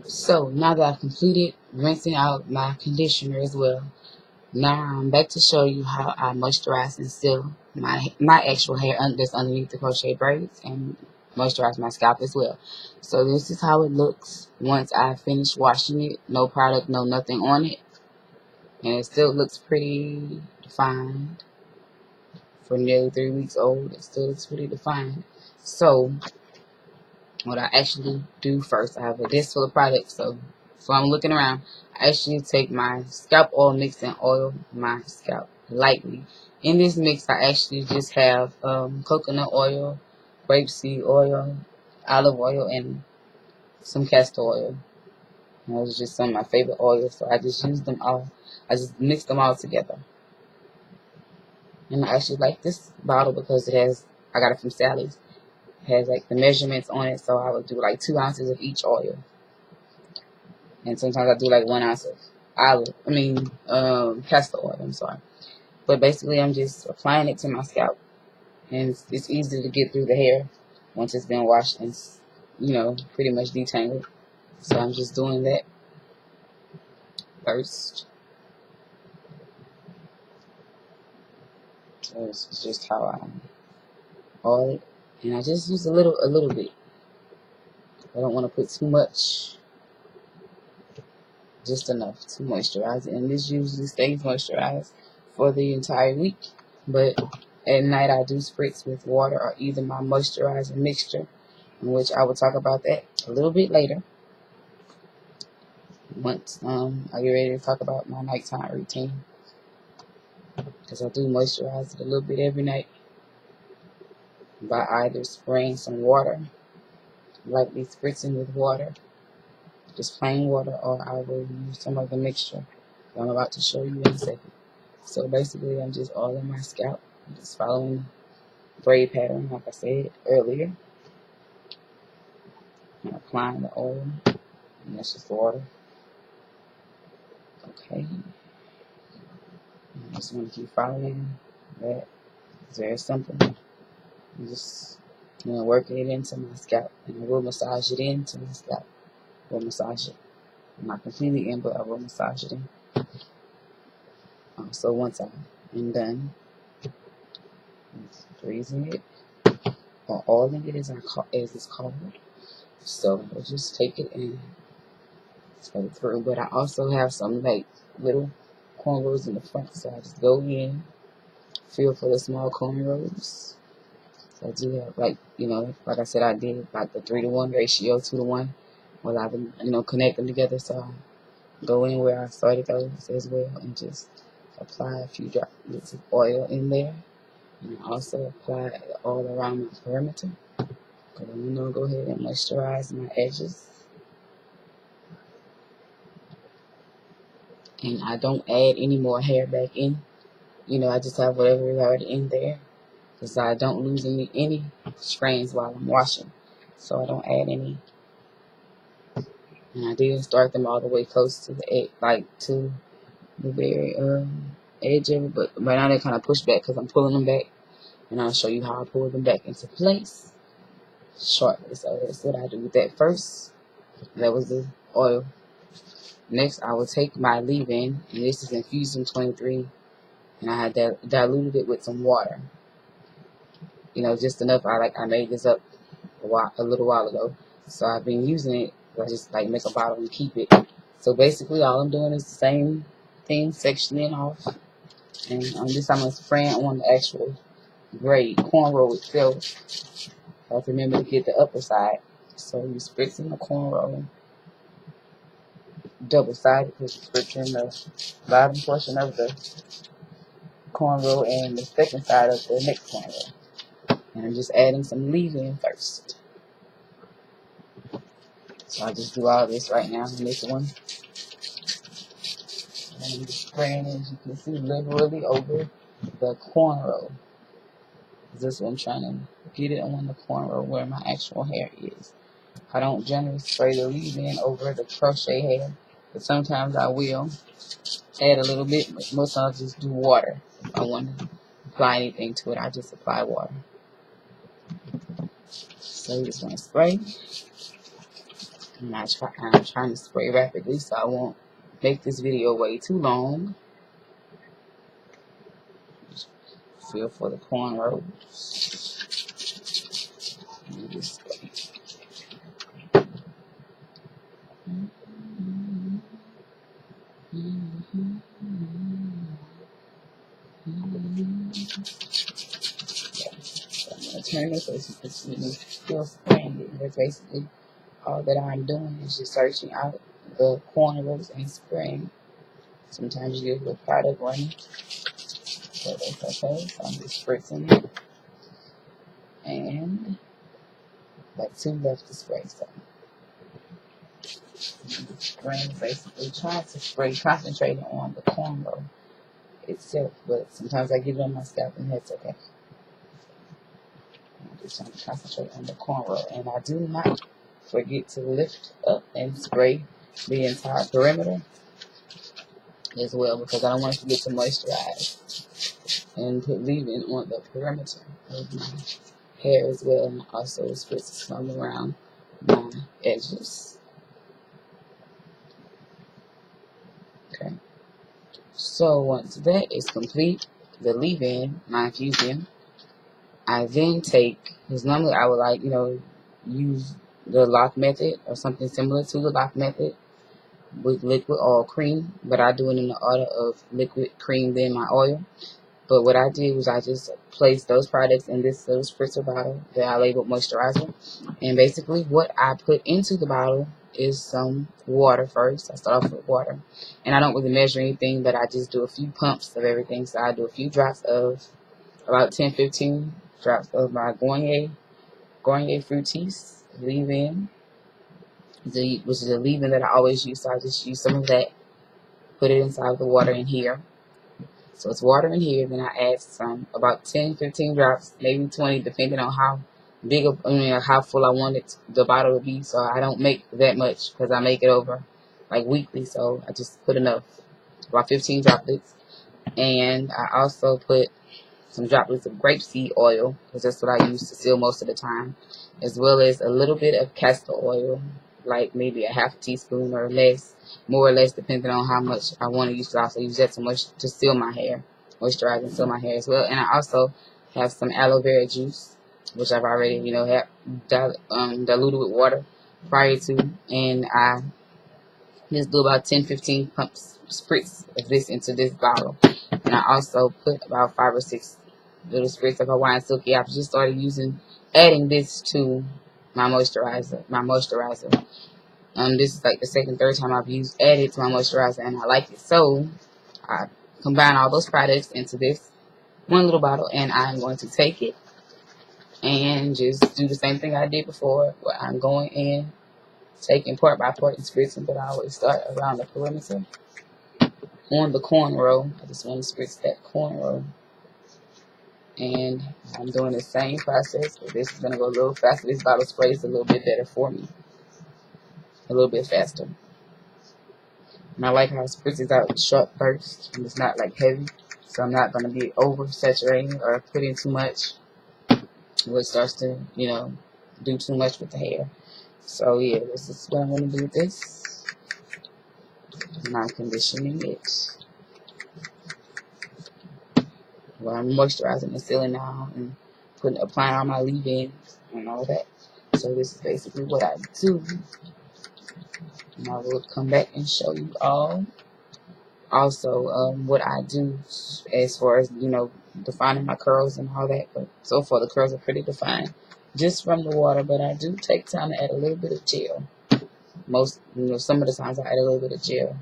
So now that I've completed rinsing out my conditioner as well, now I'm back to show you how I moisturize and seal my actual hair that's underneath the crochet braids, and moisturize my scalp as well. So this is how it looks once I finish washing it. No product, no nothing on it. And it still looks pretty defined. For nearly 3 weeks old, it still looks pretty defined. So what I actually do first, I have a disc full of products, so I'm looking around. I actually take my scalp oil mix and oil my scalp lightly. In this mix, I actually just have coconut oil, grapeseed oil, olive oil, and some castor oil. And those are just some of my favorite oils, so I just use them all. I just mix them all together. And I actually like this bottle because I got it from Sally's. It has like the measurements on it, so I would do like 2 ounces of each oil. And sometimes I do like 1 ounce of castor oil, I'm sorry. But basically I'm just applying it to my scalp. And it's easy to get through the hair once it's been washed and, pretty much detangled. So I'm just doing that first. So it's just how I oil it. And I just use a little bit. I don't want to put too much. Just enough to moisturize it. And this usually stays moisturized for the entire week. But at night I do spritz with water or either my moisturizer mixture, in which I will talk about that a little bit later. Once I get ready to talk about my nighttime routine. Because I do moisturize it a little bit every night by either spraying some water, lightly spritzing with water, just plain water, or I will use some of the mixture that I'm about to show you in a second. So basically I'm just oiling my scalp. I'm just following the braid pattern like I said earlier. I'm applying the oil, and that's just water. Okay. I just want to keep following that. It's very simple. I'm just working it into my scalp, and I will massage it into my scalp. I will massage it. Not completely in, but I will massage it in. So once I'm done freezing it, or oiling it as it's called, so I'll just take it and spread it through. But I also have some like little cornrows in the front, so I just go in, feel for the small cornrows. So I do have like I said, I did like the 3-to-1 ratio, 2-to-1. Well, I've been connect them together, so I go in where I started those as well and just apply a few droplets of oil in there, and also apply it all around my perimeter. Go ahead and moisturize my edges. And I don't add any more hair back in. I just have whatever is already in there, because I don't lose any strands while I'm washing. So I don't add any. And I didn't start them all the way close to the edge, to the very edge of it, but right now they kind of push back because I'm pulling them back, and I'll show you how I pull them back into place shortly. So that's what I do with that first. That was the oil. Next, I will take my leave-in, and this is Infusion 23, and I had diluted it with some water. Just enough. I made this up a little while ago, so I've been using it. I just make a bottle and keep it. So basically, all I'm doing is the same thing, sectioning off, and this time I'm spraying on the actual braid cornrow itself. I have to remember to get the upper side. So you're spritzing the cornrow double-sided, because you're spritzing the bottom portion of the cornrow and the second side of the next cornrow. And I'm just adding some leave-in first. So I just do all this right now in this one. And I'm just spraying, as you can see, liberally over the cornrow. This one, I'm trying to get it on the cornrow where my actual hair is. I don't generally spray the leave-in over the crochet hair, but sometimes I will add a little bit, but most times I just do water. If I want to apply anything to it, I just apply water. So you just want to spray. I'm trying to spray rapidly so I won't make this video way too long. Feel for the cornrows. This way. I'm gonna turn this so you can see me still spraying it. That's basically all that I'm doing is just searching out the cornrows and spraying. Sometimes you get a little product running, so that's okay. So I'm just spritzing it, and got 2 left to spray. So I'm spraying, basically trying to spray, concentrating on the cornrow itself, but sometimes I get it on my scalp and that's okay. I'm just trying to concentrate on the cornrow, and I do not forget to lift up and spray the entire perimeter as well, because I don't want to forget to moisturize and put leave-in on the perimeter of my hair as well, and also spritz some around my edges. Okay, so once that is complete, the leave-in, my infusion, I then take, because normally I would like, use the lock method or something similar to the lock method with liquid oil cream, but I do it in the order of liquid cream then my oil. But what I did was I just placed those products in this little spritzer bottle that I labeled moisturizer, and basically what I put into the bottle is some water first. I start off with water, and I don't really measure anything, but I just do a few pumps of everything. So I do a few drops of about 10-15 drops of my Garnier Fructis leave-in, which is a leave-in that I always use. So I just use some of that, put it inside the water in here. So it's water in here. Then I add some, about 10-15 drops, maybe 20, depending on how big of, how full I want it, the bottle to be. So I don't make that much because I make it over like weekly. So I just put enough, about 15 droplets. And I also put some droplets of grapeseed oil, because that's what I use to seal most of the time, as well as a little bit of castor oil, like maybe a half a teaspoon or less, more or less, depending on how much I want to use. I also use that to seal my hair, moisturize and seal my hair as well. And I also have some aloe vera juice, which I've already, diluted with water prior to, and I just do about 10-15 pumps, spritz of this into this bottle. And I also put about 5 or 6 little spritz of Hawaiian Silky. I've just started adding this to my moisturizer. This is like the second, third time I've added to my moisturizer, and I like it. So I combine all those products into this one little bottle, and I'm going to take it and just do the same thing I did before, where I'm going in, taking part by part and spritzing, but I always start around the perimeter on the cornrow. I just want to spritz that cornrow. And I'm doing the same process, but this is going to go a little faster. This bottle spray is a little bit better for me, a little bit faster. And I like how it spritzes out short first, and it's not like heavy, so I'm not going to be oversaturating or putting too much, which starts to, do too much with the hair. So yeah, this is what I'm going to do with this. And I'm conditioning it. Well, I'm moisturizing and sealing now and applying all my leave-ins and all that. So this is basically what I do. And I will come back and show you all. Also, what I do as far as, defining my curls and all that. But so far the curls are pretty defined just from the water. But I do take time to add a little bit of gel. Some of the times I add a little bit of gel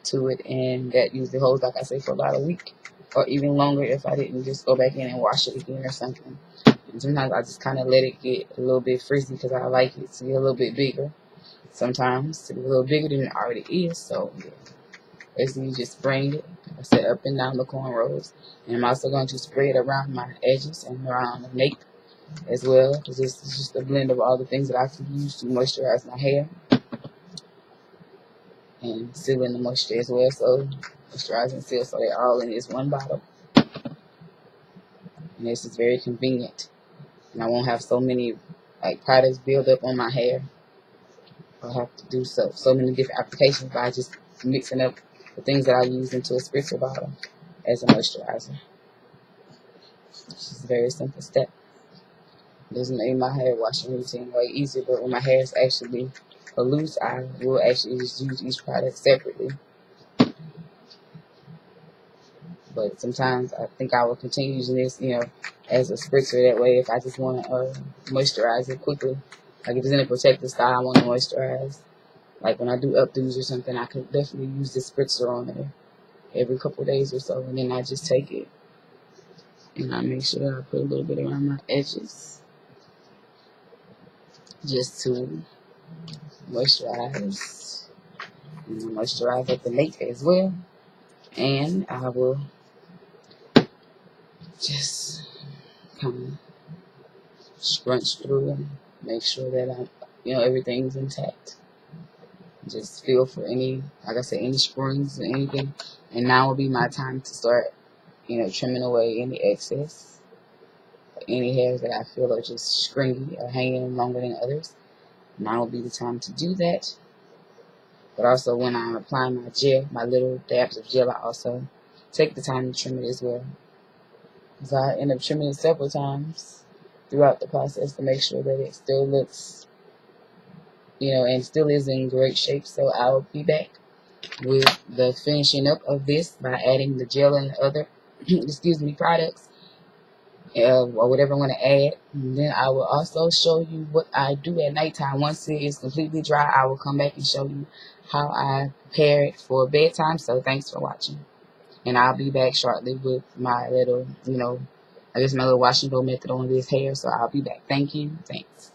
to it, and that usually holds, like I say, for about a week or even longer if I didn't just go back in and wash it again or something. And sometimes I just kind of let it get a little bit frizzy because I like it to be a little bit bigger. Sometimes to be a little bigger than it already is. So yeah, basically just spraying it. I said up and down the cornrows, and I'm also going to spray it around my edges and around the nape as well, because this is just a blend of all the things that I can use to moisturize my hair and seal in the moisture as well. So moisturize and seal, so they're all in this one bottle. And this is very convenient, and I won't have so many products build up on my hair I'll have to do so many different applications by just mixing up the things that I use into a spritzer bottle as a moisturizer. It's just a very simple step. This made my hair washing routine way easier, but when my hair is actually loose, I will actually just use each product separately. But sometimes I think I will continue using this, as a spritzer. That way, if I just want to moisturize it quickly, like if it's in a protective style, I want to moisturize. Like when I do updos or something, I could definitely use this spritzer on there every couple of days or so, and then I just take it and I make sure that I put a little bit around my edges just to moisturize. And moisturize at the nape as well. And I will just kind of scrunch through and make sure that everything's intact. Just feel for any, like I said, any springs or anything. And now will be my time to start, trimming away any excess, any hairs that I feel are just stringy or hanging longer than others. Now will be the time to do that. But also when I'm applying my gel, my little dabs of gel, I also take the time to trim it as well. So I end up trimming it several times throughout the process to make sure that it still looks, and still is in great shape. So I'll be back with the finishing up of this by adding the gel and the other, products, or whatever I want to add. And then I will also show you what I do at nighttime. Once it is completely dry, I will come back and show you how I prepare it for bedtime. So thanks for watching. And I'll be back shortly with my little, my little wash and go method on this hair. So I'll be back. Thank you. Thanks.